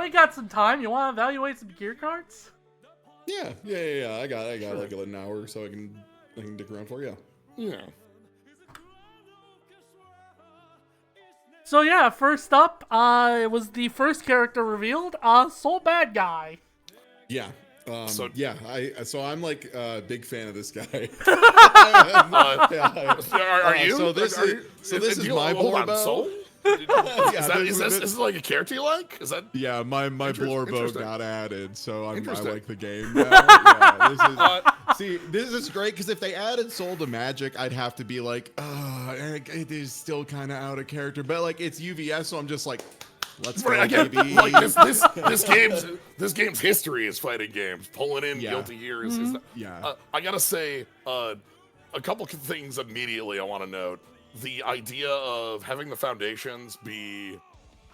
we got some time. You want to evaluate some gear cards? Yeah. I got like an hour, so I can dick around for. Yeah. So yeah, first up, it was the first character revealed, Soul Bad Guy. Yeah. So I'm like a big fan of this guy. Are you? So this is my Blorbo. Is this like a character you like? Is that? Yeah, my Blorbo got added, so I like the game now. This is great because if they added Soul to Magic, I'd have to be like, it is still kind of out of character, but like it's UVS, so I'm just like, let's go, baby. Like this game's history is fighting games. Pulling in Guilty Gear is I gotta say, a couple of things immediately I want to note. The idea of having the foundations be,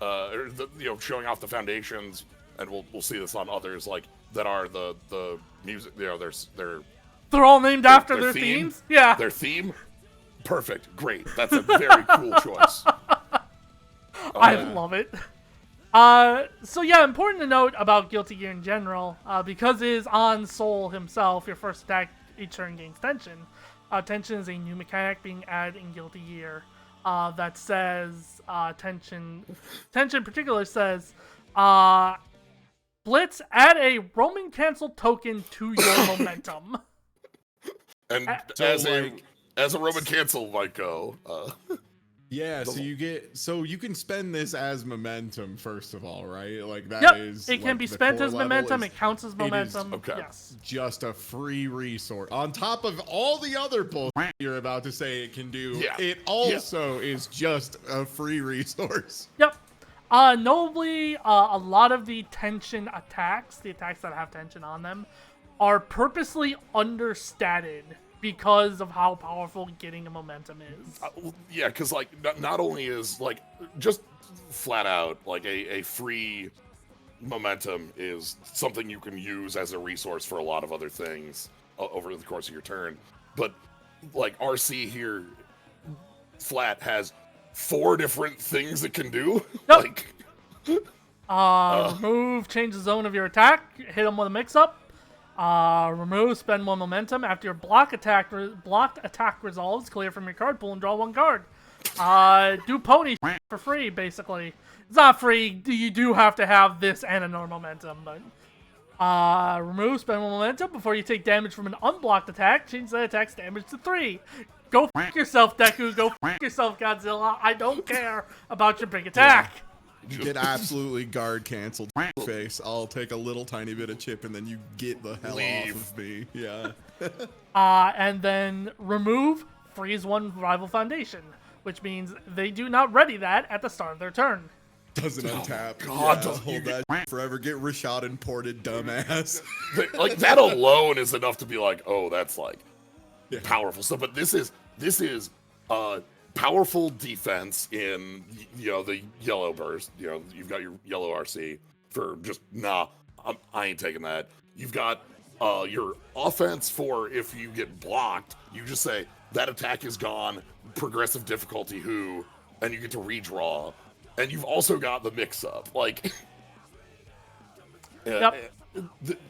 showing off the foundations, and we'll see this on others like that are the music. They're all named after their themes. Yeah, their theme. Perfect, great. That's a very cool choice. I love it. So yeah, important to note about Guilty Gear in general, because it is on Soul himself. Your first attack each turn gains tension. Tension is a new mechanic being added in Guilty Gear that says tension in particular says Blitz, add a Roman cancel token to your momentum. And as a Roman cancel might go. Yeah, so you can spend this as momentum first of all, right? Like that is. It can be spent as momentum. It counts as momentum. Okay. Yes. Just a free resource on top of all the other bullshit you're about to say it can do. Yeah. It also is just a free resource. Yep. Notably, a lot of the tension attacks, the attacks that have tension on them, are purposely understated because of how powerful getting a momentum is. Because like not only is like just flat out like a free momentum is something you can use as a resource for a lot of other things over the course of your turn, but like RC here flat has 4 different things it can do. Yep. Remove, change the zone of your attack, hit them with a mix-up. Remove, spend 1 momentum. After your blocked attack resolves, clear from your card pool and draw 1 card. Do pony for free, basically. It's not free. You do have to have this and another momentum, but remove, spend 1 momentum before you take damage from an unblocked attack. Change that attack's damage to 3. Go f*** yourself, Deku. Go f*** yourself, Godzilla. I don't care about your big attack. You get absolutely guard canceled, face. I'll take a little tiny bit of chip and then you get the hell off of me. Yeah. And then remove, freeze 1 rival foundation, which means they do not ready that at the start of their turn. Doesn't untap. God, hold that forever. Get Rashad imported, dumbass. Like that alone is enough to be like, oh, that's like powerful stuff. But this is powerful defense in the yellow burst. You've got your yellow RC for just I ain't taking that. You've got your offense for if you get blocked, you just say that attack is gone, progressive difficulty and you get to redraw. And you've also got the mix up, like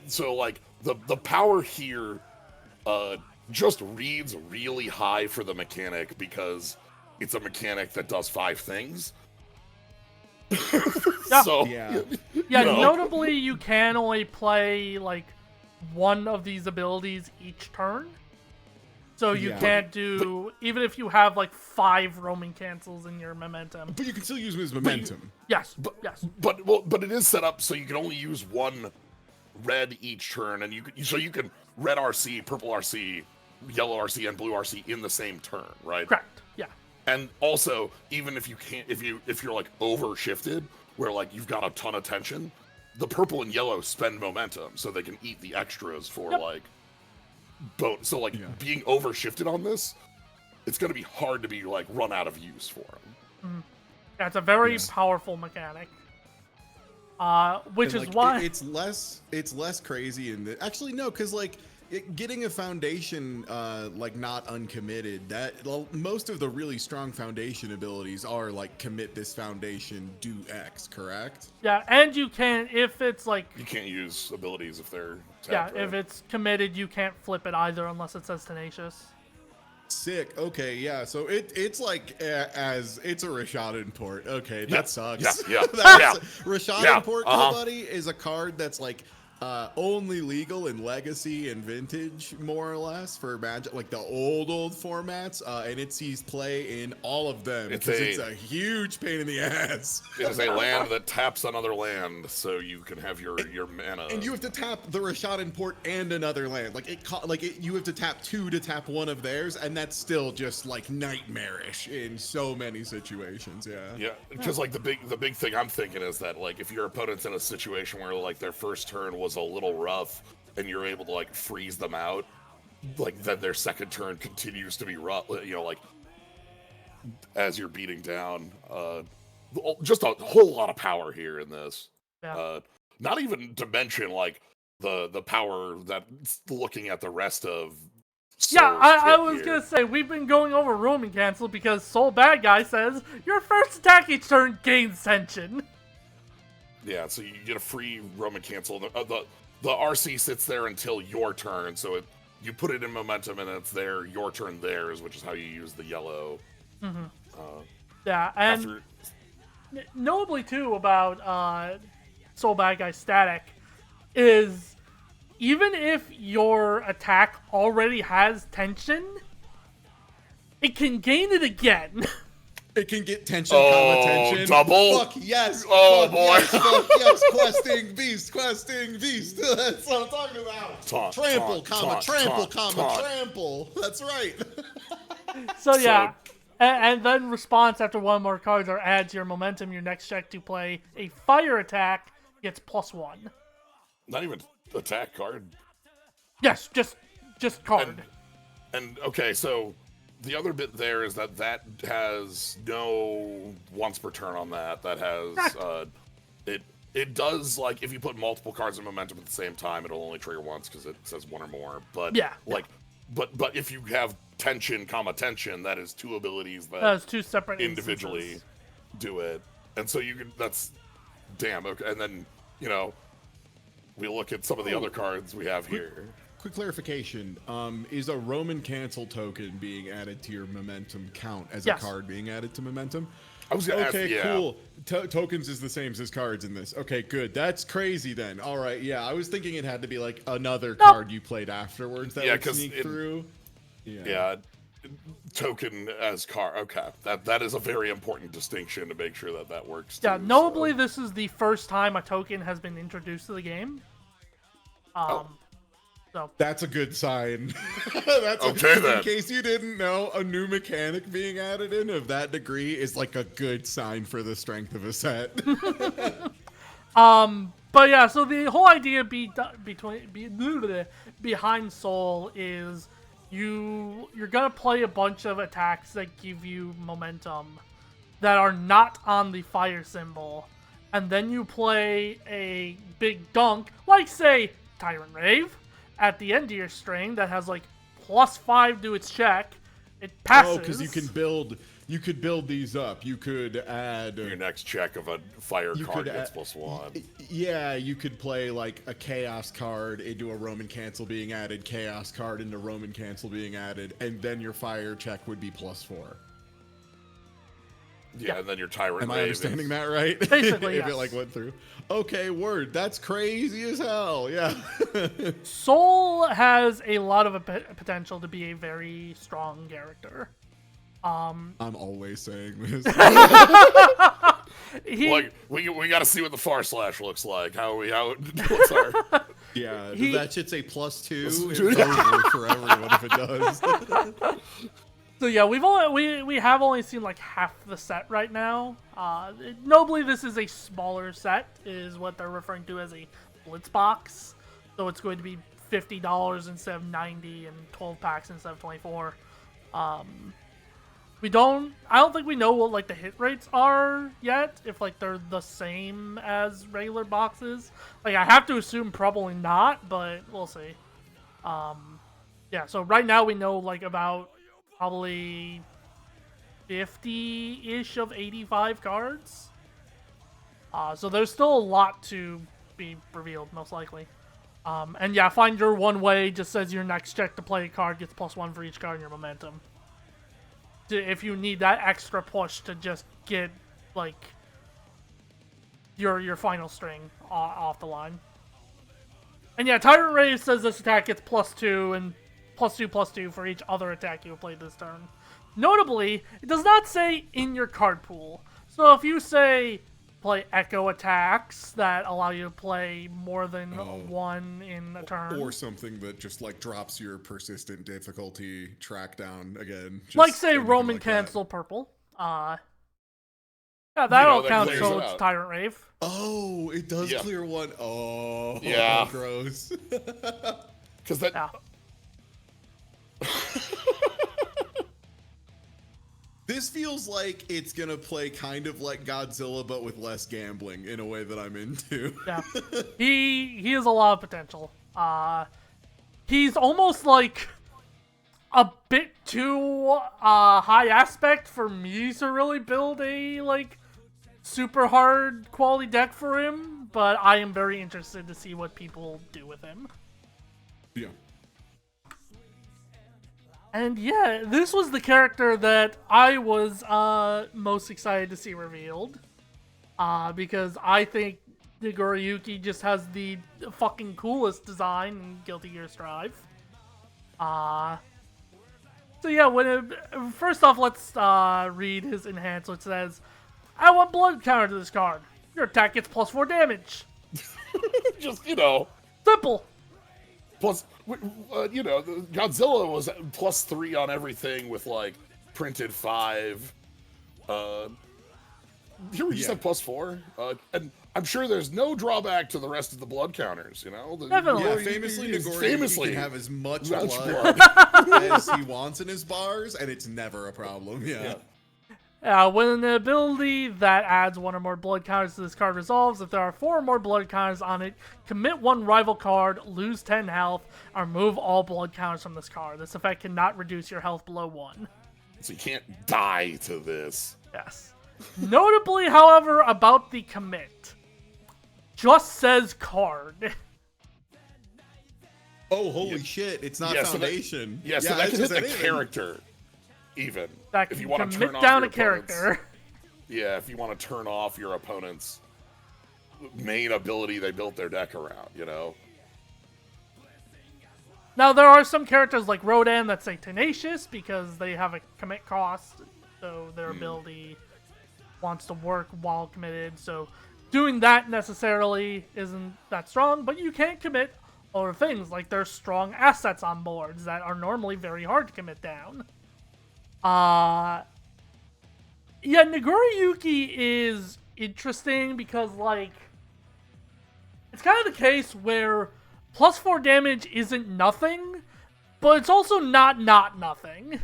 so like the power here just reads really high for the mechanic because it's a mechanic that does 5 things. Notably, you can only play like 1 of these abilities each turn. So you can't do, even if you have like 5 roaming cancels in your momentum. But you can still use them as momentum. Yes. But it is set up so you can only use 1 red each turn, and you can red RC, purple RC, yellow RC, and blue RC in the same turn, right? Correct. Yeah. And also, even if you can't, if you're like over shifted, where like you've got a ton of tension, the purple and yellow spend momentum, so they can eat the extras for like. So like being over shifted on this, it's gonna be hard to be like run out of use for them. Yeah, it's a very powerful mechanic. Which is why it's less crazy in the. Actually, no, because like getting a foundation like not uncommitted, most of the really strong foundation abilities are like commit this foundation, do X, correct? Yeah, and you can, if it's like... You can't use abilities if they're Yeah, tapped, if right? it's committed, you can't flip it either unless it says Tenacious. Sick. Okay, yeah. So it's like as it's a Rashad import. Okay, that sucks. Yeah. Rashad import uh-huh. Kobuddy is a card that's like only legal in Legacy and Vintage, more or less, for Magic, like the old formats, and it sees play in all of them because it's a huge pain in the ass. It is a land that taps another land, so you can have your mana. And you have to tap the Rashad import and another land. You have to tap 2 to tap one of theirs, and that's still just like nightmarish in so many situations. Yeah. Yeah, because like the big thing I'm thinking is that like if your opponent's in a situation where like their first turn was a little rough and you're able to like freeze them out, like then their second turn continues to be rough, you know, like as you're beating down. Just a whole lot of power here in this. Yeah. Not even to mention like the power that's looking at the rest of Yeah, I was here. gonna say, we've been going over Roman Cancel because Soul Bad Guy says, your first attack each turn gains tension. Yeah, so you get a free Roman Cancel. The RC sits there until your turn, so you put it in momentum and it's there, your turn theirs, which is how you use the yellow. Mm-hmm. Yeah, and notably too about Soul Bad Guy Static is even if your attack already has tension, it can gain it again. It can get tension, comma, tension. Double? Fuck yes. Oh, fuck boy. Yes, fuck yes. Questing beast. That's what I'm talking about. Trample, trample. That's right. So yeah. And then response after one more cards or adds your momentum, your next check to play a fire attack gets +1. Not even attack card. Yes, just card. And okay, so the other bit there is that has no once per turn on that. That has it does, like, if you put multiple cards in momentum at the same time, it'll only trigger once because it says one or more. But yeah, but if you have tension, tension, that is 2 abilities that is 2 separate individually instances. Do it, and so you can. That's damn okay. And then we look at some of the other cards we have here. Quick clarification: is a Roman Cancel token being added to your momentum count as a card being added to momentum? I was gonna ask, cool. Tokens is the same as cards in this. Okay, good. That's crazy then. All right, yeah. I was thinking it had to be like another card you played afterwards that would sneak through. Yeah, token as card. Okay, that is a very important distinction to make sure that works. Yeah, too, notably, this is the first time a token has been introduced to the game. So that's a good sign. In case you didn't know, a new mechanic being added in of that degree is like a good sign for the strength of a set. But yeah, so the whole idea behind Soul is you're gonna play a bunch of attacks that give you momentum that are not on the fire symbol, and then you play a big dunk, like say Tyrant Rave, at the end of your string that has like +5 to its check. It passes. Oh, because you could build these up. You could add your next check of a fire card gets +1. Yeah, you could play like a chaos card into a Roman Cancel being added, chaos card into Roman Cancel being added, and then your fire check would be +4. Yeah, and then your Tyrant Am Rave I understanding that right? Basically, if it like went through. Okay, word. That's crazy as hell. Yeah. Soul has a lot of potential to be a very strong character. I'm always saying this. Like we got to see what the far slash looks like. What's our? Yeah, that shit's a +2. It's over for everyone if it does. So yeah, we have only seen like half the set right now. Notably, this is a smaller set, is what they're referring to as a Blitz box. So it's going to be $50 instead of $90 and 12 packs instead of 24. I don't think we know what like the hit rates are yet. If like they're the same as regular boxes, like I have to assume probably not, but we'll see. Yeah, so right now we know like about probably 50-ish of 85 cards. So there's still a lot to be revealed, most likely. And yeah, find your one way just says your next check to play a card gets +1 for each card in your momentum. If you need that extra push to just get like your final string off the line. And yeah, Tyrant Rave says this attack gets +2 and +2/+2 for each other attack you have played this turn. Notably, it does not say in your card pool. So if you say play echo attacks that allow you to play more than one in a turn, or something that just like drops your persistent difficulty track down again, just like say anything Roman like Cancel Purple. Yeah, that'll that count. clears So it it's out. Tyrant Rave. Oh, it does Yeah. clear one. Oh, Yeah. gross. Because that. Yeah. This feels like it's gonna play kind of like Godzilla, but with less gambling in a way that I'm into. Yeah, he has a lot of potential. He's almost like a bit too high aspect for me to really build a like super hard quality deck for him, but I am very interested to see what people do with him. Yeah. And yeah, this was the character that I was most excited to see revealed. Because I think Nagoriyuki just has the fucking coolest design in Guilty Gear Strive. So yeah, first off, let's read his enhance, which says, "Add 1 blood counter to this card. Your attack gets +4 damage. Just, Simple." plus, Godzilla was +3 on everything with, like, printed 5. Here we just have +4. And I'm sure there's no drawback to the rest of the blood counters, Definitely. Yeah, famously, Nagoriyuki can have as much blood as he wants in his bars, and it's never a problem. Yeah. When an ability that adds 1 or more blood counters to this card resolves, if there are 4 or more blood counters on it, commit 1 rival card, lose 10 health, or remove all blood counters from this card. This effect cannot reduce your health below 1. So you can't die to this. Yes. Notably, however, about the commit. Just says card. Oh, holy shit! It's not foundation. So that it's can hit just the anything. character, even. That if can you want to commit turn off down your a character. Yeah, if you want to turn off your opponent's main ability they built their deck around, Now, there are some characters like Rodan that say Tenacious because they have a commit cost, so their ability wants to work while committed, so doing that necessarily isn't that strong, but you can't commit other things, like there's strong assets on boards that are normally very hard to commit down. Yeah, Nagoriyuki is interesting because, like, it's kind of the case where +4 damage isn't nothing, but it's also not nothing.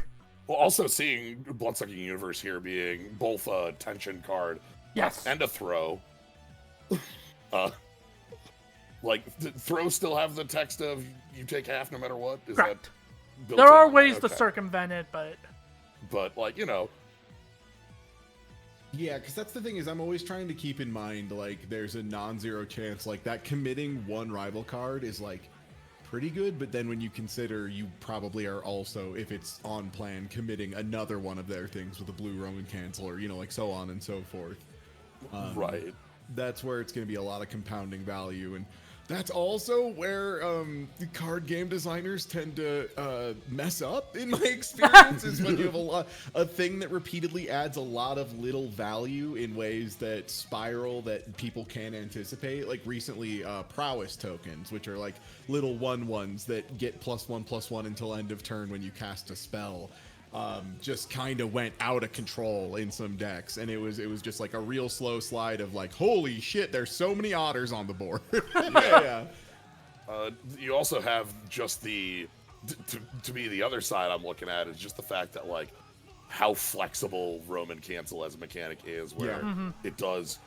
Well, also seeing Bloodsucking Universe here being both a tension card Yes. and a throw. Throw still have the text of you take half no matter what? Is Correct. that built There are in? ways to Okay. circumvent it, but But, Yeah, because that's the thing is I'm always trying to keep in mind, like, there's a non-zero chance, like, that committing 1 rival card is, like, pretty good, but then when you consider you probably are also, if it's on plan, committing another one of their things with a blue Roman Cancel, or, like, so on and so forth. right. That's where it's going to be a lot of compounding value, and that's also where the card game designers tend to mess up, in my experience, is when you have a thing that repeatedly adds a lot of little value in ways that spiral that people can't anticipate. Like recently, prowess tokens, which are like little 1/1s that get +1/+1 until end of turn when you cast a spell. Just kind of went out of control in some decks, and it was just like a real slow slide of like, holy shit, there's so many otters on the board. Yeah. You also have just to me, the other side I'm looking at is just the fact that, like, how flexible Roman Cancel as a mechanic is, where it does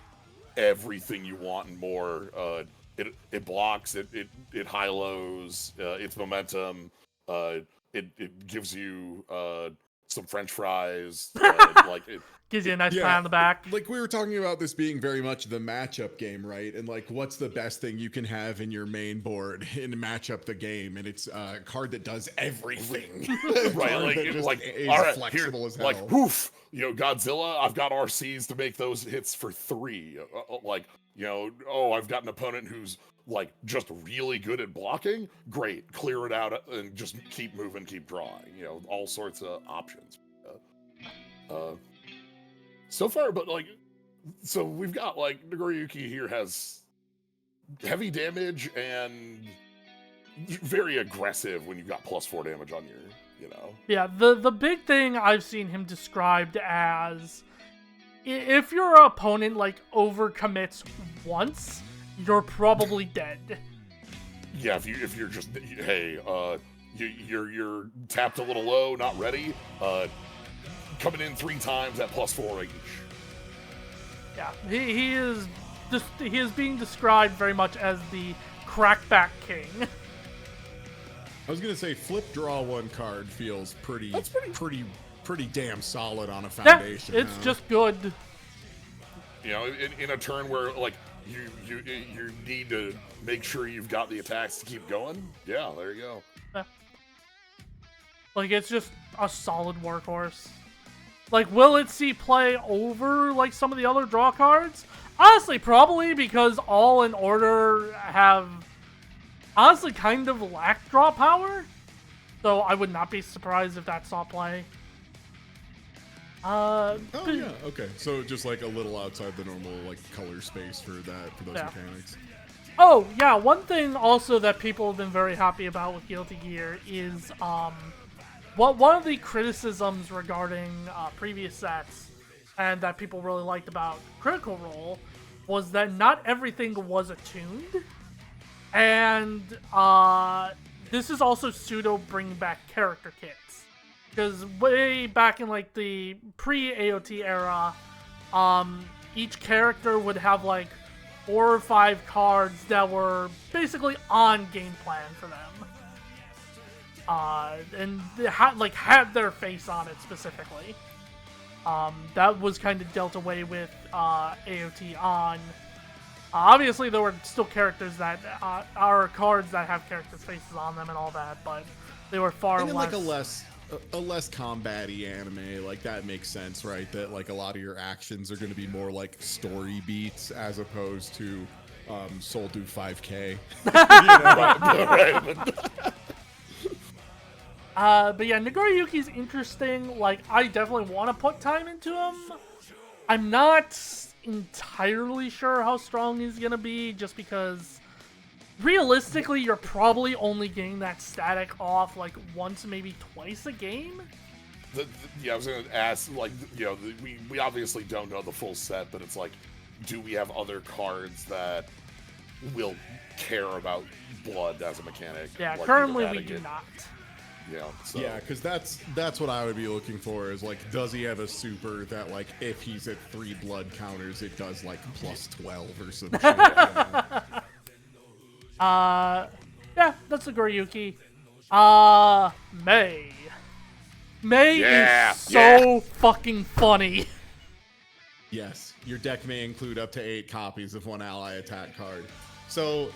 everything you want and more. it blocks, it high lows, its momentum, it gives you some French fries, like it. Gives you a nice Yeah, pat on the back. Like we were talking about this being very much the matchup game, right? And like, what's the best thing you can have in your main board and match up the game? And it's a card that does everything, Right? Like is all right, flexible here, as hell. like woof, Godzilla. I've got RCs to make those hits for 3. Like I've got an opponent who's like just really good at blocking. Great, clear it out and just keep moving, keep drawing. All sorts of options. So far, but so we've got Nagoriyuki here has heavy damage and very aggressive when you've got +4 damage on your, Yeah, the big thing I've seen him described as, if your opponent overcommits once, you're probably dead. Yeah, if you're just, hey, you're tapped a little low, not ready, coming in 3 times at +4 each. Yeah, he is being described very much as the crackback king. I was gonna say, flip draw 1 card feels pretty damn solid on a foundation. Yeah, it's just good. In a turn where you need to make sure you've got the attacks to keep going. Yeah, there you go. Yeah. It's just a solid workhorse. Will it see play over some of the other draw cards? Honestly, probably, because All in Order have honestly kind of lacked draw power. So I would not be surprised if that saw play. Oh yeah, okay. So just a little outside the normal color space for those mechanics. Oh yeah, one thing also that people have been very happy about with Guilty Gear is one of the criticisms regarding previous sets, and that people really liked about Critical Role, was that not everything was attuned, and this is also pseudo bring back character kits, because way back in the pre-AOT era, each character would have 4 or 5 cards that were basically on game plan for them. And they had their face on it specifically. That was kind of dealt away with AOT on. Obviously, there were still characters that are cards that have characters' faces on them and all that, but they were far and then, less. a less combat-y anime, that makes sense, right? That a lot of your actions are going to be more story beats as opposed to Soul Do 5K. Right. But yeah, Nagoriyuki's interesting. I definitely want to put time into him. I'm not entirely sure how strong he's gonna be, just because realistically, you're probably only getting that static off once, maybe twice a game. Yeah, I was gonna ask, we obviously don't know the full set, but it's do we have other cards that will care about blood as a mechanic? Yeah, currently we do not. Yeah, so. Yeah, because that's what I would be looking for is does he have a super that if he's at 3 blood counters it does +12 or some shit. Yeah, that's the Goriyuki. May. May is so fucking funny. Yes, your deck may include up to 8 copies of 1 ally attack card. So,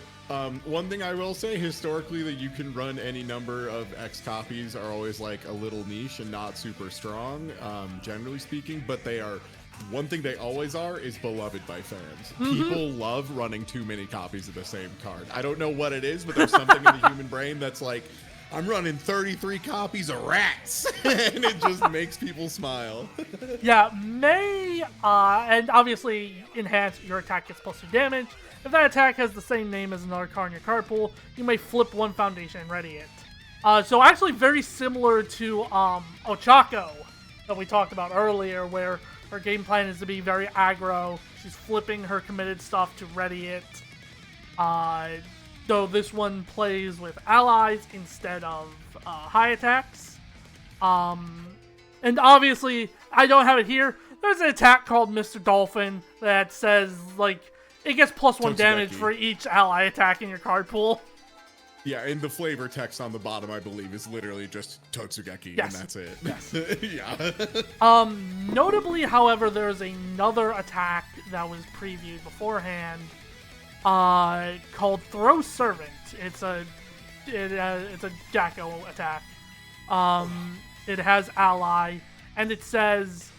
one thing I will say, historically, that you can run any number of X copies are always a little niche and not super strong, generally speaking, but they are, one thing they always are is beloved by fans. People love running too many copies of the same card. I don't know what it is, but there's something in the human brain that's I'm running 33 copies of Rats, and it just makes people smile. Yeah, May, and obviously enhance your attack gets +2 damage. If that attack has the same name as another card in your card pool, you may flip 1 foundation and ready it. So actually very similar to Ochako that we talked about earlier, where her game plan is to be very aggro. She's flipping her committed stuff to ready it. Though this one plays with allies instead of high attacks. And obviously, I don't have it here. There's an attack called Mr. Dolphin that says, It gets +1 damage Totsugeki. for each ally attack in your card pool. Yeah, and the flavor text on the bottom, I believe, is literally just Totsugeki, Yes. and that's it. Yes. Yeah. Notably, however, there's another attack that was previewed beforehand, called Throw Servant. It's a Jacko attack. It has ally, and it says,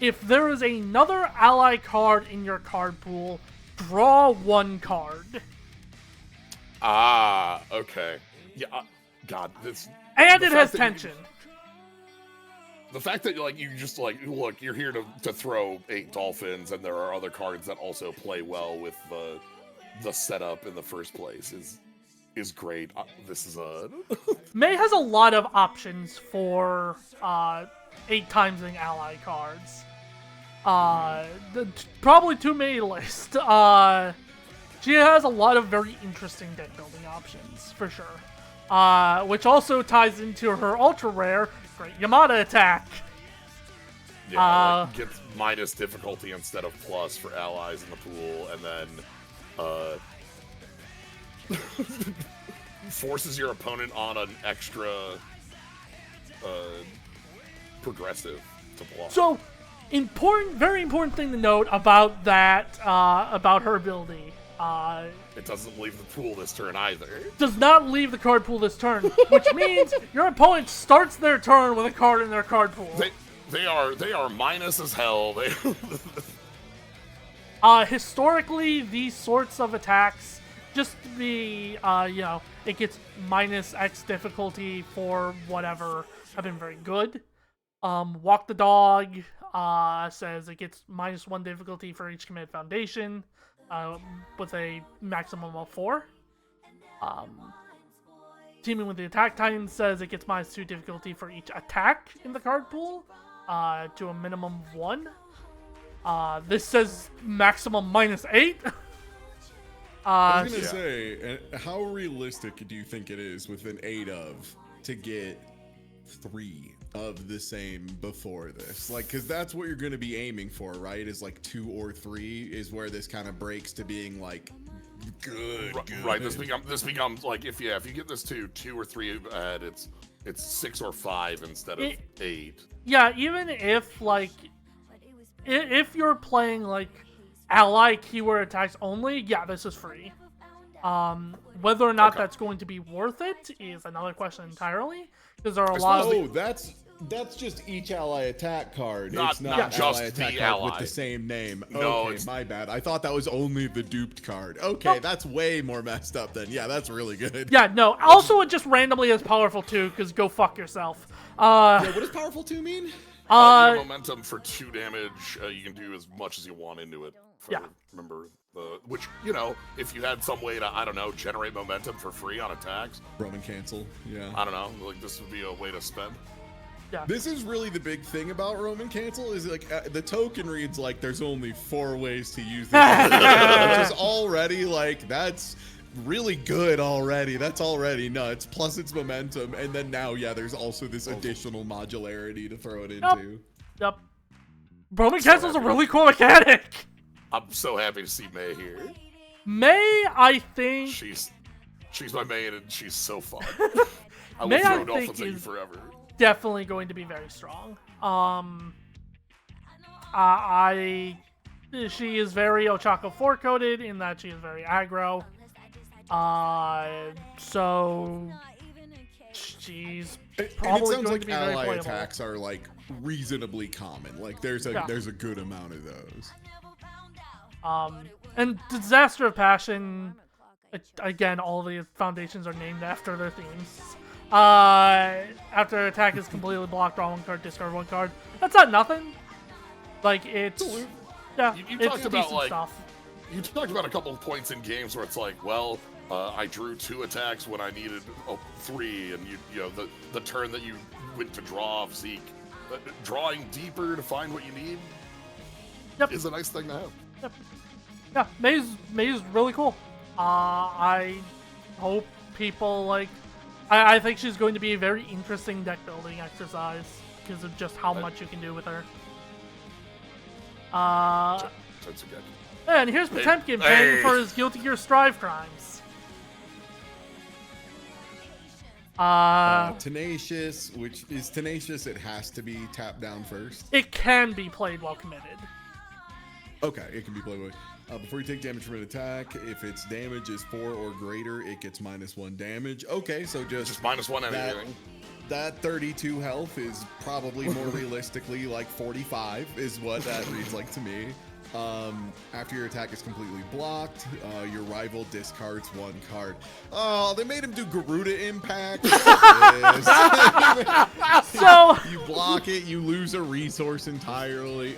if there is another ally card in your card pool, draw 1 card. Ah, okay. Yeah, God, this... And it has tension. The fact that, like, you just, like, look, you're here to throw 8 dolphins, and there are other cards that also play well with the setup in the first place is great. This is a... May has a lot of options for 8 timesing ally cards. Probably too many to list. She has a lot of very interesting deck building options, for sure. Which also ties into her ultra rare Great Yamada attack. Yeah, like gets minus difficulty instead of plus for allies in the pool, and then forces your opponent on an extra progressive to block. So, very important thing to note about that, about her ability. It doesn't leave the pool this turn either. Does not leave the card pool this turn, which means your opponent starts their turn with a card in their card pool. They are minus as hell. Historically, these sorts of attacks, just to be, it gets minus X difficulty for whatever, have been very good. Walk the Dog says it gets -1 difficulty for each committed foundation, with a maximum of 4. Teaming with the Attack Titan says it gets -2 difficulty for each attack in the card pool, to a minimum of 1. This says maximum -8. I was gonna say, how realistic do you think it is with an 8 of to get 3 of the same before this? Like, because that's what you're going to be aiming for, right? Is like 2 or 3 is where this kind of breaks to being like good. Right. This becomes like if you get this to 2 or 3 ahead, it's 6 or 5 instead of 8. Yeah, even if like if you're playing like ally keyword attacks only, yeah, this is free. Whether or not that's going to be worth it is another question entirely, because there are a lot of... Oh, that's just each ally attack card. It's not just ally attack the card ally with the same name. No, okay, it's... my bad. I thought that was only the duped card. Okay, that's way more messed up then. Yeah, that's really good. Yeah, no. Also, it just randomly is powerful too, because go fuck yourself. Yeah, what does powerful 2 mean? You have momentum for 2 damage. You can do as much as you want into it. Remember which, if you had some way to, I don't know, generate momentum for free on attacks. Roman cancel. Yeah. I don't know. Like, this would be a way to spend. Yeah. This is really the big thing about Roman cancel is like the token reads like there's only 4 ways to use this, which is already like that's really good already. That's already nuts. Plus it's momentum, and then now there's also this additional modularity to throw it into. Yep. Roman cancel's a really cool mechanic. I'm so happy to see May here. May, I think she's my main, and she's so fun. I May, will throw I dolphins think, at you forever. Definitely going to be very strong. She is very Ochako 4 coded in that she is very aggro. So she's probably and it sounds going like to be very ally playable. attacks are like reasonably common. Like there's a good amount of those. And Disaster of Passion, again, all the foundations are named after their themes. After attack is completely blocked, draw 1 card, discard 1 card. That's not nothing. Like, it's... Yeah, you it's talked about, decent stuff. You talked about a couple of points in games where it's like, well, I drew 2 attacks when I needed 3, and the turn that you went to draw off Zeke. Drawing deeper to find what you need is a nice thing to have. Yep. Yeah, May's really cool. I hope people like... I think she's going to be a very interesting deck building exercise because of just how much you can do with her. Totsugeki. And here's Potemkin paying for his Guilty Gear Strive crimes. Tenacious, which is Tenacious, it has to be tapped down first. It can be played while committed. Okay, it can be played with. Before you take damage from an attack, if its damage is 4 or greater, it gets -1 damage. Okay, so just -1 anything. That 32 health is probably more realistically like 45 is what that reads like to me. After your attack is completely blocked, your rival discards 1 card. Oh, they made him do Garuda Impact. So you block it, you lose a resource entirely.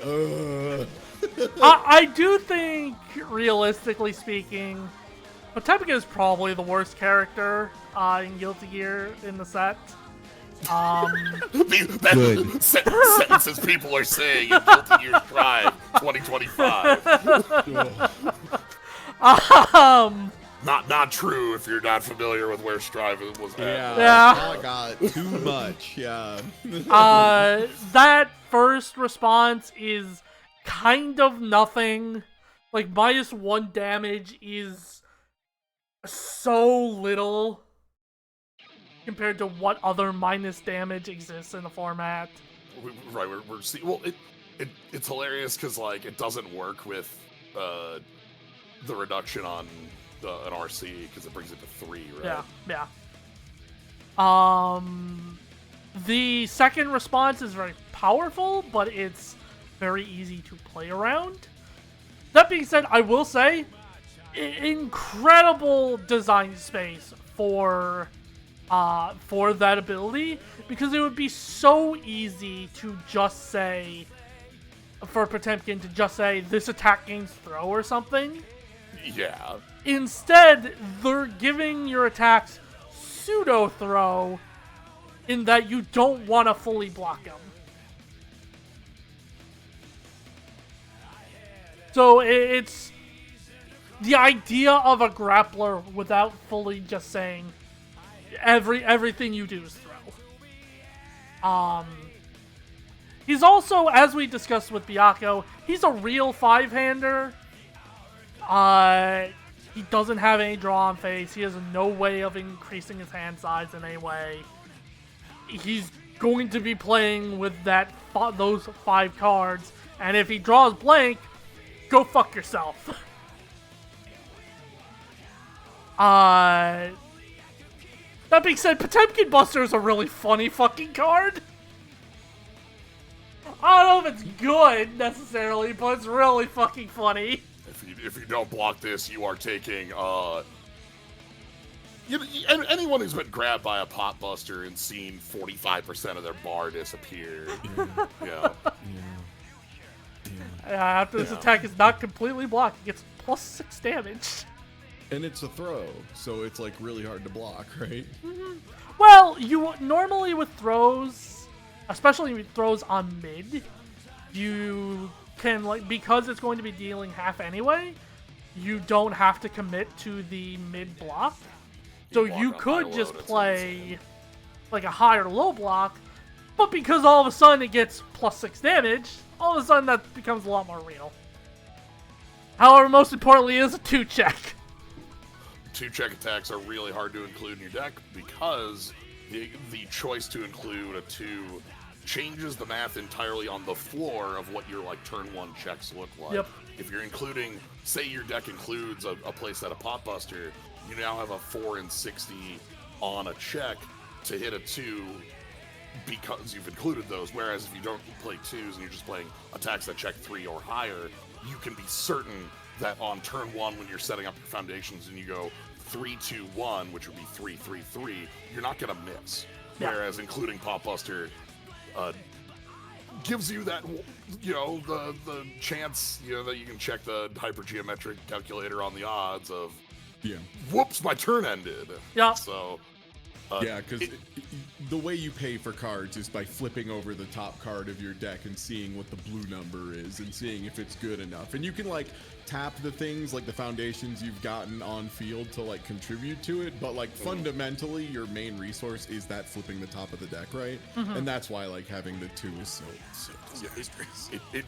I do think, realistically speaking, Potemkin is probably the worst character in Guilty Gear in the set. Good. Sentences people are saying in Guilty Gear Strive 2025. Not true if you're not familiar with where Strive was at. Yeah. Oh my god, too much. Yeah. That first response is kind of nothing. Like, -1 damage is so little compared to what other minus damage exists in the format. Right, we're seeing. Well, it's hilarious because like it doesn't work with the reduction on an RC because it brings it to 3, right? Yeah. The second response is very powerful, but it's very easy to play around. That being said, I will say, incredible design space for that ability, because it would be so easy to just say, for Potemkin to just say, this attack gains throw or something. Yeah. Instead, they're giving your attacks pseudo-throw in that you don't want to fully block them. So it's the idea of a grappler without fully just saying everything you do is throw. He's also, as we discussed with Byakko, he's a real 5-hander. He doesn't have any draw on face. He has no way of increasing his hand size in any way. He's going to be playing with those 5 cards, and if he draws blank, go fuck yourself. That being said, Potemkin Buster is a really funny fucking card. I don't know if it's good, necessarily, but it's really fucking funny. If you don't block this, you are taking, anyone who's been grabbed by a pot buster and seen 45% of their bar disappear. Yeah. After this attack is not completely blocked, it gets +6 damage. And it's a throw, so it's like really hard to block, right? Mm-hmm. Well, you normally with throws, especially with throws on mid, you can, like, because it's going to be dealing half anyway, you don't have to commit to the mid block. So you could just play like a high or low block, but because all of a sudden it gets +6 damage, all of a sudden that becomes a lot more real. However, most importantly, it is a 2-check. 2-check attacks are really hard to include in your deck because the choice to include a 2 changes the math entirely on the floor of what your like turn 1 checks look like. Yep. If you're including, say your deck includes a playset of Pot Buster, you now have a 4 and 60 on a check to hit a 2 because you've included those. Whereas if you don't play 2s and you're just playing attacks that check 3 or higher, you can be certain that on turn 1 when you're setting up your foundations and you go 3-2-1, which would be 3-3-3, you're not gonna miss. Yeah. Whereas including Pot Buster gives you that, the chance, that you can check the hypergeometric calculator on the odds of, whoops, my turn ended. Yeah. So, Yeah, because the way you pay for cards is by flipping over the top card of your deck and seeing what the blue number is and seeing if it's good enough. And you can like tap the things like the foundations you've gotten on field to like contribute to it, but like fundamentally your main resource is that flipping the top of the deck, right? And that's why like having the 2 is so disastrous. It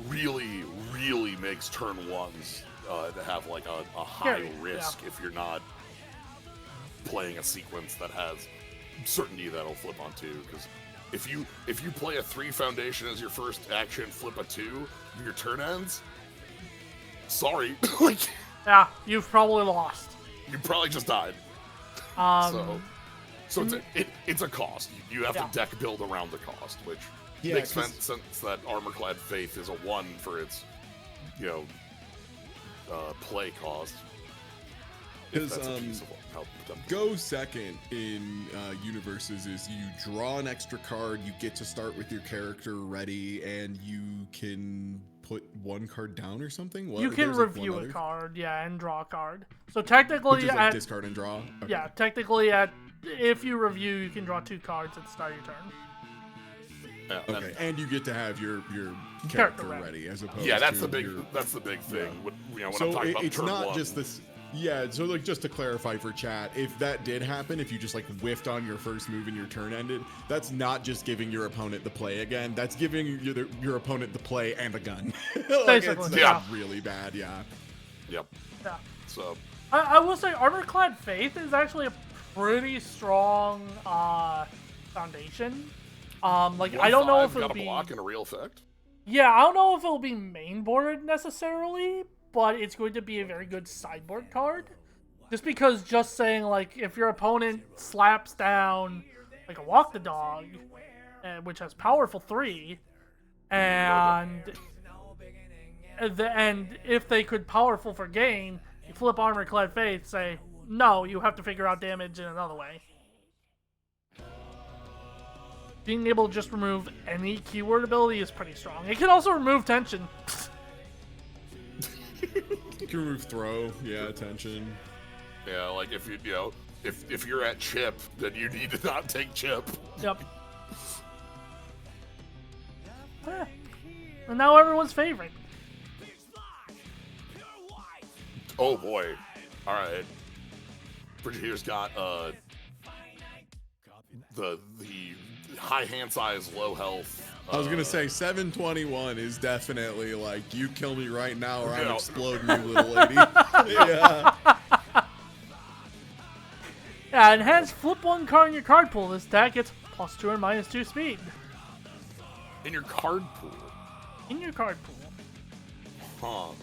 really makes turn ones to have like a high risk if you're not playing a sequence that has certainty that'll flip on 2. Because if you play a 3 foundation as your first action, flip a 2, your turn ends. Sorry, like Yeah, you've probably lost. you probably just died. So it's a cost. You have to deck build around the cost, which makes sense that Armor-Clad Faith is a 1 for its play cost. Because go second in Universus is you draw an extra card, you get to start with your character ready, and you can put 1 card down or something? You can review a card, and draw a card. So technically, just like discard and draw? Okay. Yeah, technically, if you review, you can draw 2 cards at the start of your turn. Yeah, okay, and you get to have your character ready as opposed to that's the big thing. Yeah. When So I'm talking about it's turn not 1. just this. Yeah, so like just to clarify for chat, if that did happen, if you just like whiffed on your first move and your turn ended, that's not just giving your opponent the play again. That's giving your opponent the play and a gun. Basically, that's really bad. Yeah. Yep. Yeah. So I will say, Armor-Clad Faith is actually a pretty strong foundation. I don't know if it'll be block in a real effect. Yeah, I don't know if it'll be mainboarded necessarily, but it's going to be a very good sideboard card. Just because just saying, like, if your opponent slaps down, like, a Walk the Dog, which has powerful 3, and if they could powerful for gain, you flip Armor-Clad Faith, say, no, you have to figure out damage in another way. Being able to just remove any keyword ability is pretty strong. It can also remove tension. You can remove throw, attention. Yeah, like if if you're at chip, then you need to not take chip. Yep. And now everyone's favorite. Oh boy. Alright. Bridget's got the high hand size, low health. I was gonna say 721 is definitely like, you kill me right now or I'm exploding you, little lady. Yeah. Yeah, enhanced flip 1 card in your card pool. This deck gets +2 or -2 speed. In your card pool. In your card pool. Huh.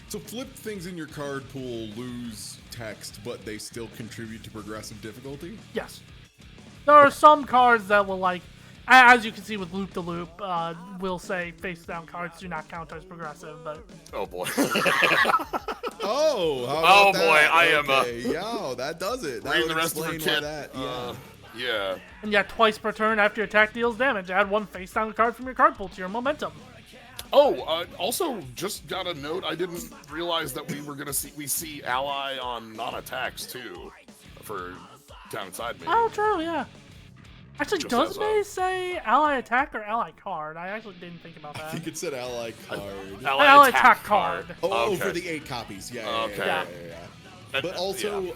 So flip things in your card pool lose text, but they still contribute to progressive difficulty? Yes. There are some cards that will, like, as you can see with Loop the Loop, will say face down cards do not count as progressive, but... Oh boy. Oh, how oh about boy, that? I am. Yeah, that does it. That Read would the rest of her explain why kit. that. Yeah. And yet twice per turn after your attack deals damage, add 1 face down card from your card pool to your momentum. Oh, also just got a note. I didn't realize that we see ally on non-attacks too, for down inside me. Oh, true, yeah. Actually, Just does as May say ally attack or ally card? I actually didn't think about I that. think it said ally card. Ally attack card. Oh, Okay. for the 8 copies. Yeah. Okay. Yeah. And- But also,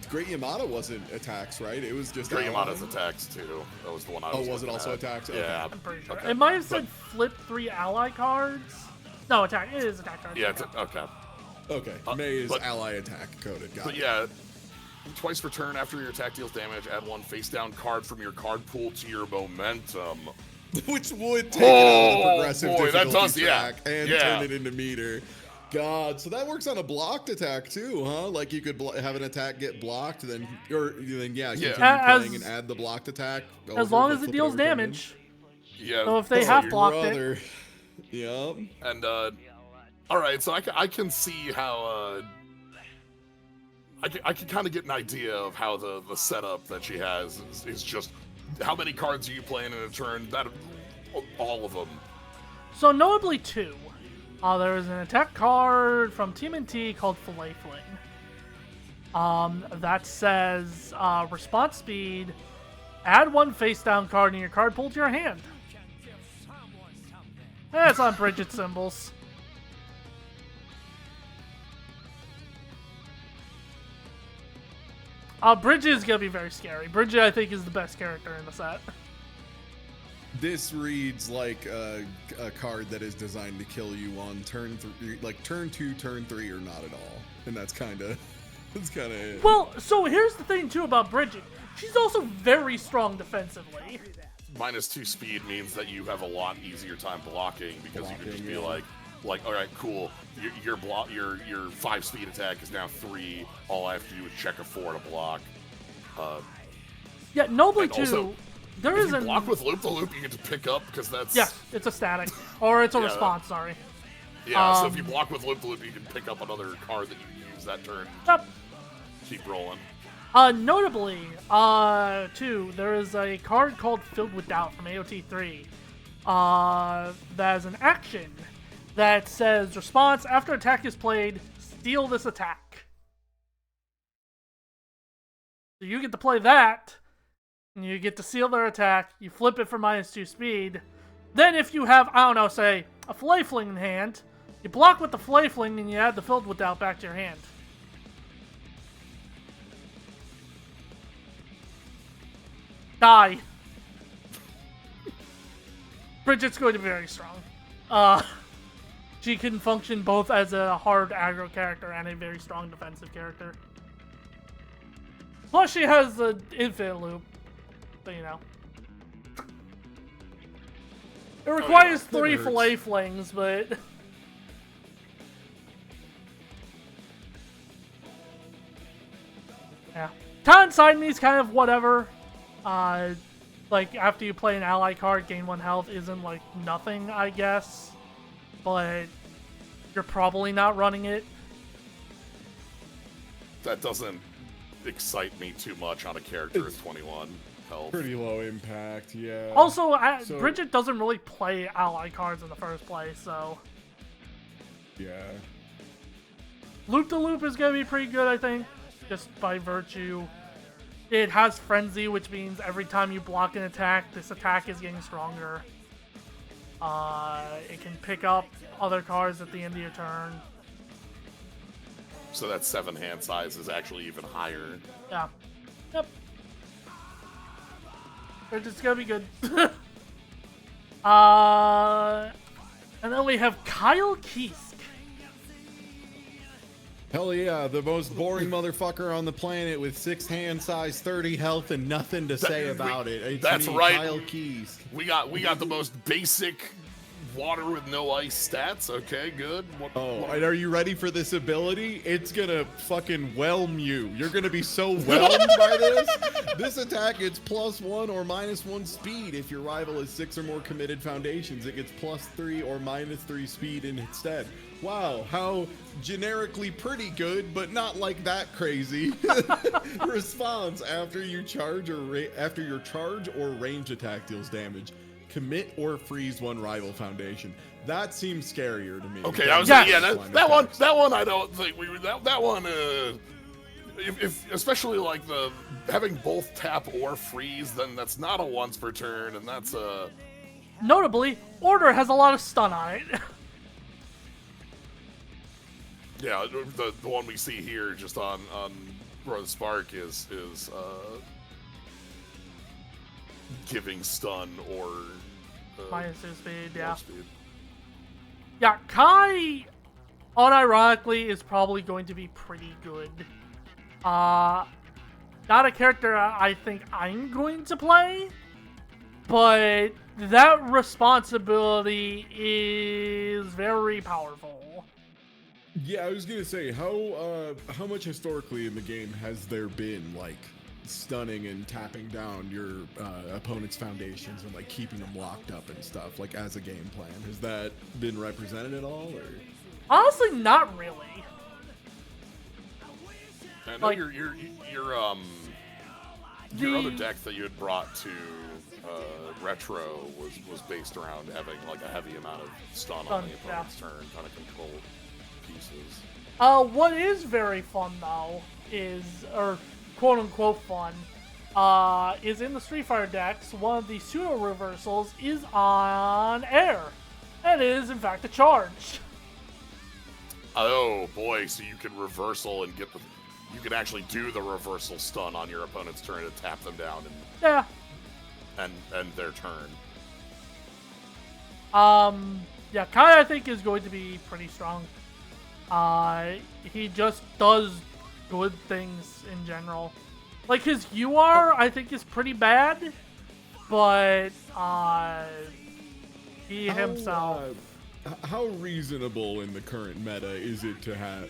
Great Yamato wasn't attacks, right? It was just Great ally. Yamato's attacks too. That was the one I was. Oh, was it looking also at. attacks? Okay. Yeah. I'm pretty sure. Okay. It might have said flip 3 ally cards. No, attack. It is attack cards. Yeah. Okay. Okay. May is but- ally attack coded. Got But it. yeah, twice per turn after your attack deals damage, add 1 face down card from your card pool to your momentum. Which would take it out of the progressive boy, that difficulty does, track yeah. and Yeah. turn it into meter. God, so that works on a blocked attack too, huh? Like you could have an attack get blocked, then continue playing and add the blocked attack. As long as it deals damage. Yeah. So if they have blocked brother. Yep. And all right, so I can see how I can kind of get an idea of how the setup that she has is just how many cards are you playing in a turn? That all of them. So notably 2. There is an attack card from TMNT called Filet Fling. That says response speed. Add one face down card in your card pool to your hand. That's on Bridget symbols. Bridget is gonna be very scary. Bridget, I think, is the best character in the set. This reads like a card that is designed to kill you on turn 3, like turn 2, turn 3, or not at all, and that's kind of it. Well, so here's the thing too about Bridget. She's also very strong defensively. -2 speed means that you have a lot easier time blocking because you can just be like, all right, cool. Your 5 speed attack is now 3. All I have to do is check a 4 to block. Yeah, nobly too. Also, there if is you a block with loop the loop, you get to pick up because that's it's a static or it's a response. Sorry. Yeah, so if you block with loop the loop, you can pick up another card that you can use that turn. Yep. Keep rolling. Notably, too, there is a card called Filled with Doubt from AOT 3. That is an action that says response after attack is played, steal this attack. So you get to play that, and you get to seal their attack. You flip it for -2 speed. Then if you have, I don't know, say a Fillet Fling in hand, you block with the Fillet Fling and you add the Filled with Doubt back to your hand. Die. Bridget's going to be very strong. She can function both as a hard aggro character and a very strong defensive character. Plus, she has the infinite loop, so you know. It requires 3 Fillet Flings, but yeah. Talent side me's kind of whatever. Like, after you play an ally card, gain 1 health isn't, like, nothing, I guess. But you're probably not running it. That doesn't excite me too much on a character with 21 health. Pretty low impact, yeah. Also, Bridget doesn't really play ally cards in the first place, so yeah. Loop the Loop is going to be pretty good, I think, just by virtue. It has Frenzy, which means every time you block an attack, this attack is getting stronger. It can pick up other cards at the end of your turn. So that 7 hand size is actually even higher. Yeah. Yep. It's just gonna be good. And then we have Kyle Kiesk. Hell yeah, the most boring motherfucker on the planet with 6 hand size, 30 health, and nothing to say about it. It's that's me, right. Kyle Kiesk. We got the most basic water with no ice stats. Okay, good. And are you ready for this ability? It's gonna fucking whelm you. You're gonna be so whelmed by this. This attack gets +1 or -1 speed. If your rival has 6 or more committed foundations, it gets +3 or -3 speed instead. Wow, how generically pretty good, but not like that crazy. Response after you charge after your charge or range attack deals damage. Commit or freeze 1 rival foundation. That seems scarier to me. Okay, I was that one I don't think that one if especially like the having both tap or freeze, then that's not a once per turn, and that's a Notably, Order has a lot of stun on it. Yeah, the one we see here just on Road Spark is giving stun or -2 speed, yeah. Speed. Yeah, Kai, unironically, is probably going to be pretty good. Not a character I think I'm going to play, but that responsibility is very powerful. Yeah, I was gonna say, how much historically in the game has there been like stunning and tapping down your opponent's foundations and like keeping them locked up and stuff, like as a game plan? Has that been represented at all, or? Honestly, not really. I know Like, your other deck that you had brought to Retro was based around having like a heavy amount of stun on the opponent's turn, kind of control pieces. What is very fun though is, or quote unquote fun, is in the Street Fighter decks. One of the pseudo reversals is on air. And it is in fact a charge. Oh boy, so you can reversal and get the. You can actually do the reversal stun on your opponent's turn to tap them down Yeah. and end their turn. Yeah, Kai I think is going to be pretty strong. He just does good things in general. Like his UR I think is pretty bad, but he himself. How reasonable in the current meta is it to have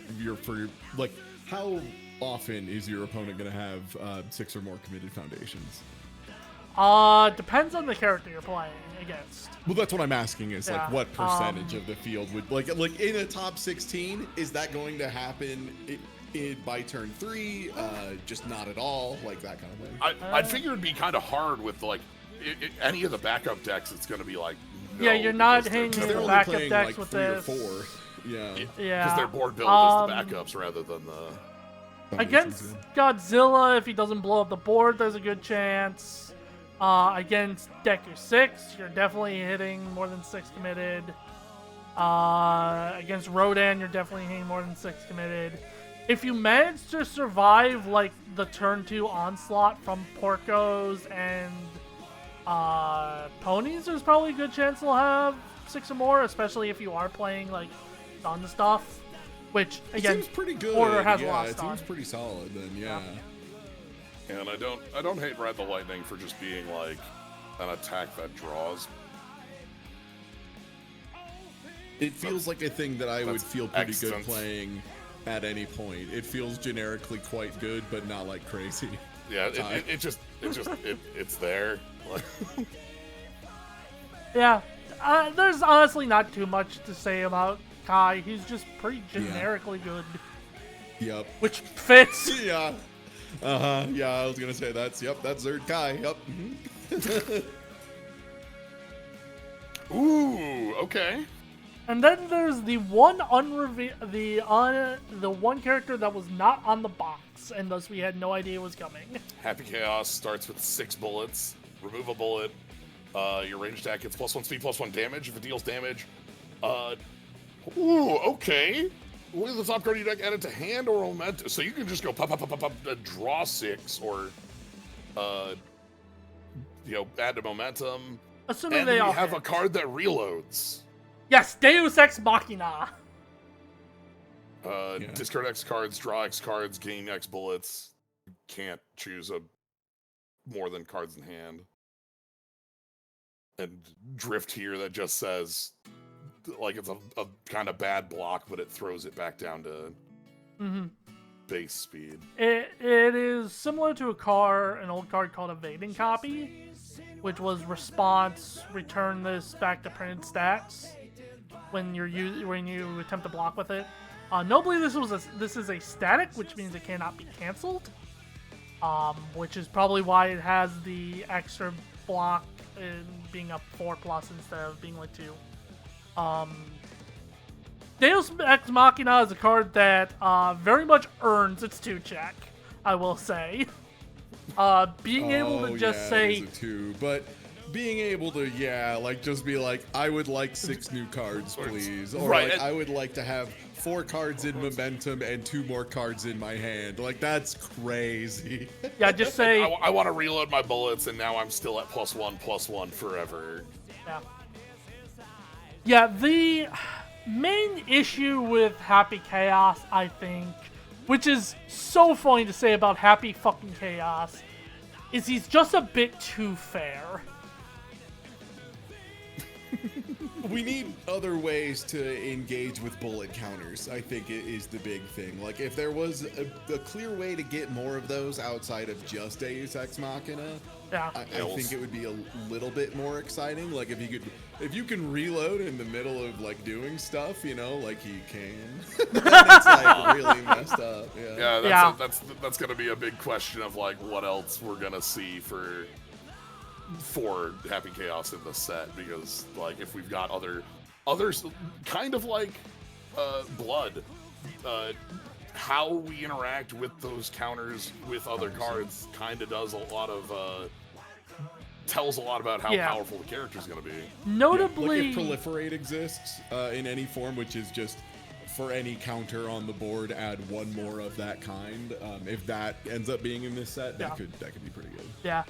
how often is your opponent going to have 6 or more committed foundations? Depends on the character you're playing against. Well, that's what I'm asking is Yeah, like what percentage of the field would like in a top 16 is that going to happen by turn 3? Just not at all, like that kind of thing. I figure it'd be kind of hard with like any of the backup decks. It's going to be like no, Yeah, you're not because they're- hanging They're the only backup playing decks like with 3 or this. 4. Yeah. Yeah. because their board build is the backups rather than the. Against Godzilla, if he doesn't blow up the board, there's a good chance. Against Deku 6, you're definitely hitting more than 6 committed. Against Rodan, you're definitely hitting more than 6 committed. If you manage to survive like the turn 2 onslaught from Porcos and Ponies, there's probably a good chance they'll have 6 or more, especially if you are playing like stun stuff. Which again, it seems pretty good. Order has a yeah, lot of it stun. seems pretty solid then, yeah. And I don't hate Ride the Lightning for just being like an attack that draws. It feels like a thing that I would That's feel pretty good excellent. playing at any point. It feels generically quite good, but not like crazy. Yeah, it's there. Like, Yeah, there's honestly not too much to say about Kai. He's just pretty generically good, Yep. which fits. Yeah. Yeah, I was gonna say that's Zerd Kai. Yep. ooh, okay. And then there's the one the one character that was not on the box, and thus we had no idea was coming. Happy Chaos starts with 6 bullets. Remove a bullet. Your ranged attack gets +1 speed, +1 damage. If it deals damage, ooh, okay. With the top card of your deck added to hand or momentum, so you can just go pop, draw 6, or add to momentum. Assuming And they we all have hit. a card that reloads. Yes, Deus Ex Machina. Discard X cards, draw X cards, gain X bullets. Can't choose more than cards in hand. And Drift here that just says, like, it's a kind of bad block, but it throws it back down to base speed. It is similar to an old card called Evading Copy, which was response, return this back to printed stats when you attempt to block with it. Notably, this is a static, which means it cannot be canceled, which is probably why it has the extra block in being a 4+ instead of being like 2. Deus Ex Machina is a card that very much earns its 2-check, I will say. Being able to just say... it is a 2, but being able to, just be like, I would like 6 new cards, please. Or Right, like, I would like to have 4 cards in momentum and 2 more cards in my hand. Like, that's crazy. Yeah, just say... I want to reload my bullets, and now I'm still at +1/+1 forever. Yeah, the main issue with Happy Chaos, I think, which is so funny to say about Happy fucking Chaos, is he's just a bit too fair. We need other ways to engage with bullet counters, I think it is the big thing. Like, if there was a clear way to get more of those outside of just Deus Ex Machina, I think it would be a little bit more exciting. Like, if you can reload in the middle of, like, doing stuff, like he can, then it's, like, really messed up. Yeah, that's gonna be a big question of, like, what else we're gonna see for Happy Chaos in the set, because like if we've got others kind of like Blood, how we interact with those counters with other cards kind of does a lot of tells a lot about how powerful the character is going to be. Notably, like if proliferate exists in any form, which is just for any counter on the board, add one more of that kind. If that ends up being in this set, that could be pretty good. Yeah.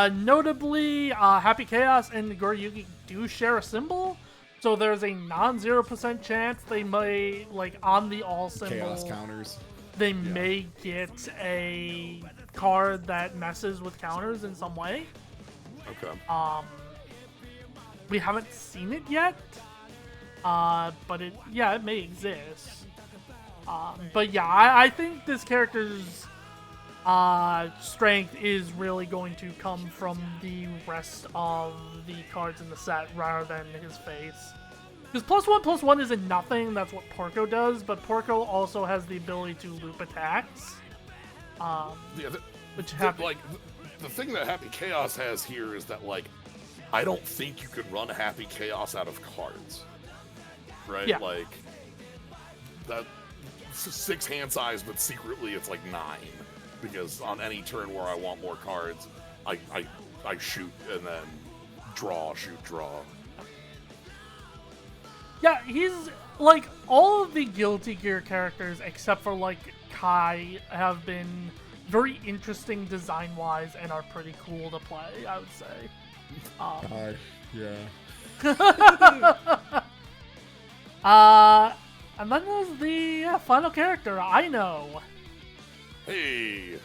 Notably, Happy Chaos and Goryugi do share a symbol, so there's a non-0% chance they may, like, on the all symbol, Chaos counters. They may get a card that messes with counters in some way. Okay. We haven't seen it yet, but it may exist. But yeah, I think this character's strength is really going to come from the rest of the cards in the set rather than his face. Because +1/+1 isn't nothing, that's what Porco does, but Porco also has the ability to loop attacks. The thing that Happy Chaos has here is that, like, I don't think you could run Happy Chaos out of cards. Right? Yeah. Like, that 6 hand size, but secretly it's like 9. Because on any turn where I want more cards, I shoot and then draw, shoot, draw. Yeah, he's, like, all of the Guilty Gear characters, except for, like, Kai, have been very interesting design-wise and are pretty cool to play, I would say. And then there's the final character, I know. Hey.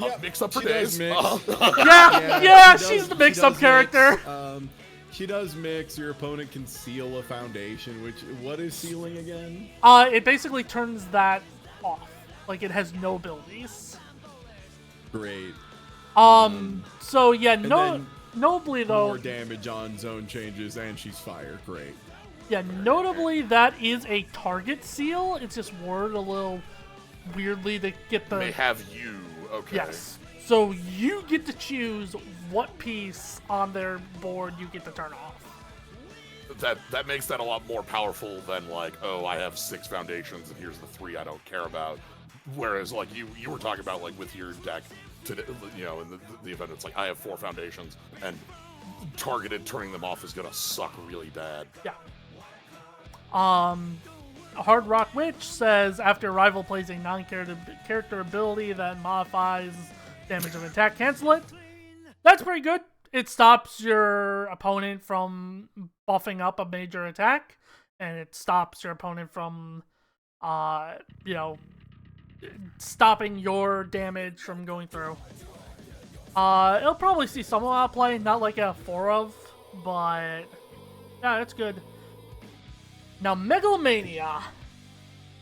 Yeah, mix up for she days. does mix. She's the mix-up character. She does mix. Your opponent can seal a foundation, which, what is sealing again? It basically turns that off. Like, it has no abilities. Great. So yeah, then notably though, more damage on zone changes, and she's fire. Great. Yeah, notably that is a target seal. It's just worded a little weirdly to get the. May have you. Okay. Yes. So you get to choose what piece on their board you get to turn off. That makes that a lot more powerful than, like, oh, I have 6 foundations and here's the 3 I don't care about. Whereas, like, you were talking about, like, with your deck today, you know, in the event, it's like I have 4 foundations and targeted turning them off is gonna suck really bad. Yeah. Hard Rock Witch says after a rival plays a non-character ability that modifies damage of attack, cancel it. That's pretty good. It stops your opponent from buffing up a major attack, and it stops your opponent from, stopping your damage from going through. It'll probably see some outplay, not like a 4 of, but yeah, it's good. Now, Megalomania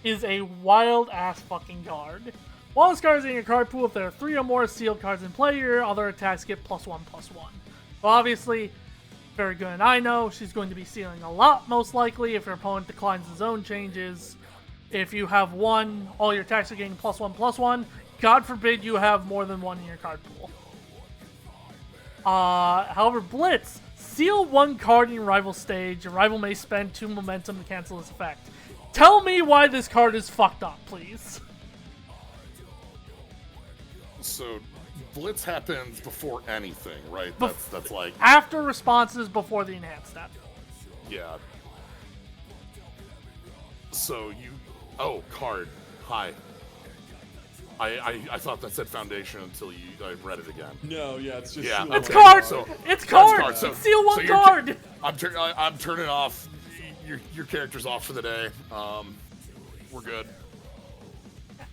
is a wild-ass fucking card. While this card is in your card pool, if there are 3 or more sealed cards in play, your other attacks get +1/+1. Well, obviously, very good, and I know she's going to be sealing a lot, most likely, if your opponent declines the zone changes. If you have 1, all your attacks are getting +1/+1. God forbid you have more than 1 in your card pool. However, Blitz. Seal 1 card in your rival stage. Your rival may spend 2 momentum to cancel this effect. Tell me why this card is fucked up, please. So, Blitz happens before anything, right? That's like... After responses, before the enhanced step. Yeah. So, Oh, card. Hi. I thought that said foundation until I read it again. No, yeah, it's just It's card. So, it's card. So, Seal 1 card. I'm turning off. Your character's off for the day. We're good.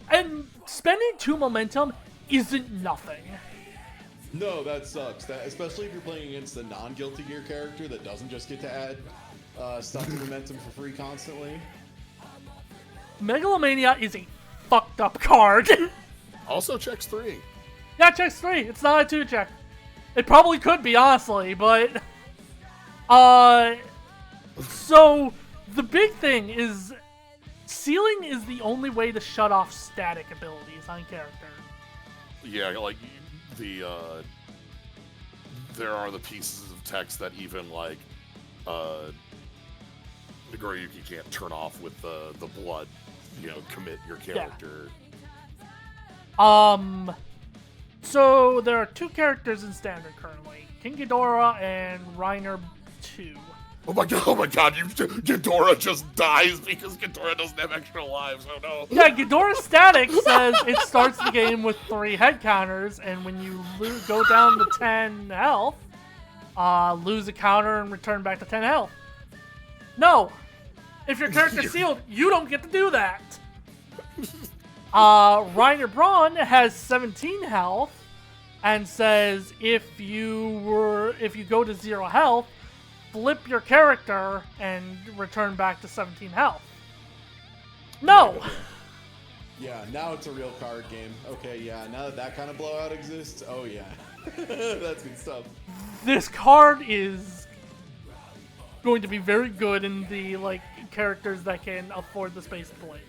And spending 2 momentum isn't nothing. No, that sucks. Especially if you're playing against a non-Guilty Gear character that doesn't just get to add stuff to momentum for free constantly. Megalomania is a fucked up card. Also checks 3. Yeah, checks 3. It's not a 2 check. It probably could be, honestly, but so the big thing is sealing is the only way to shut off static abilities on character. Yeah, like there are the pieces of text that even like Nagoriyuki can't turn off with the blood, commit your character. So there are 2 characters in Standard currently, King Ghidorah and Reiner 2. Oh my god, Ghidorah just dies because Ghidorah doesn't have extra lives, oh no. Yeah, Ghidorah Static says it starts the game with 3 head counters, and when you go down to 10 health, lose a counter and return back to 10 health. No! If your character's sealed, you don't get to do that! Reiner Braun has 17 health, and says if you go to 0 health, flip your character and return back to 17 health. No! Yeah, now it's a real card game. Okay, yeah, now that kind of blowout exists, oh yeah. That's good stuff. This card is going to be very good in the characters that can afford the space to play.